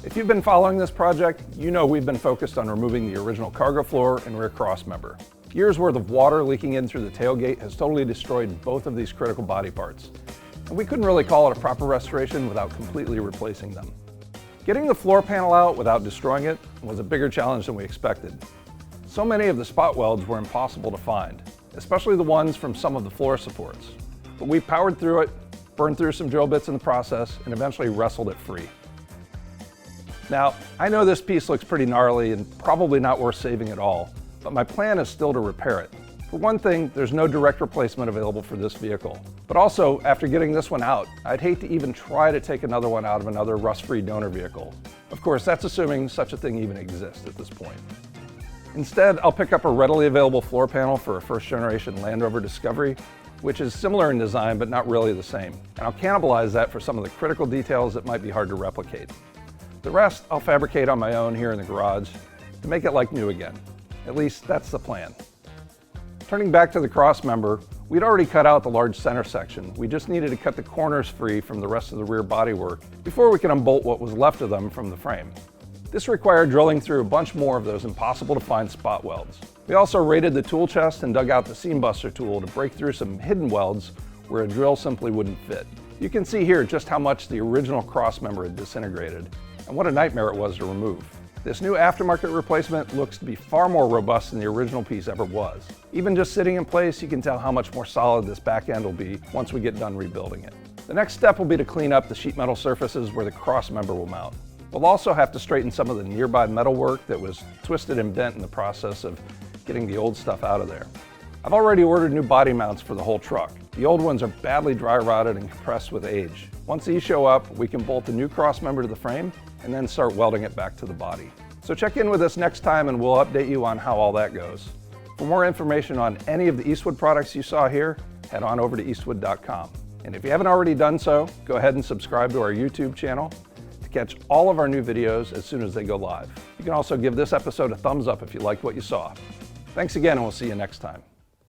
If you've been following this project, you know we've been focused on removing the original cargo floor and rear cross member. Years worth of water leaking in through the tailgate has totally destroyed both of these critical body parts. And we couldn't really call it a proper restoration without completely replacing them. Getting the floor panel out without destroying it was a bigger challenge than we expected. So many of the spot welds were impossible to find, especially the ones from some of the floor supports. But we powered through it, burned through some drill bits in the process, and eventually wrestled it free. Now, I know this piece looks pretty gnarly and probably not worth saving at all, but my plan is still to repair it. For one thing, there's no direct replacement available for this vehicle. But also, after getting this one out, I'd hate to even try to take another one out of another rust-free donor vehicle. Of course, that's assuming such a thing even exists at this point. Instead, I'll pick up a readily available floor panel for a first-generation Land Rover Discovery, which is similar in design but not really the same. And I'll cannibalize that for some of the critical details that might be hard to replicate. The rest I'll fabricate on my own here in the garage to make it like new again. At least that's the plan. Turning back to the cross member, we'd already cut out the large center section. We just needed to cut the corners free from the rest of the rear bodywork before we could unbolt what was left of them from the frame. This required drilling through a bunch more of those impossible to find spot welds. We also raided the tool chest and dug out the seam buster tool to break through some hidden welds where a drill simply wouldn't fit. You can see here just how much the original cross member had disintegrated, and what a nightmare it was to remove. This new aftermarket replacement looks to be far more robust than the original piece ever was. Even just sitting in place, you can tell how much more solid this back end will be once we get done rebuilding it. The next step will be to clean up the sheet metal surfaces where the cross member will mount. We'll also have to straighten some of the nearby metal work that was twisted and bent in the process of getting the old stuff out of there. I've already ordered new body mounts for the whole truck. The old ones are badly dry rotted and compressed with age. Once these show up, we can bolt the new cross member to the frame and then start welding it back to the body. So check in with us next time and we'll update you on how all that goes. For more information on any of the Eastwood products you saw here, head on over to eastwood.com. And if you haven't already done so, go ahead and subscribe to our YouTube channel to catch all of our new videos as soon as they go live. You can also give this episode a thumbs up if you liked what you saw. Thanks again, and we'll see you next time.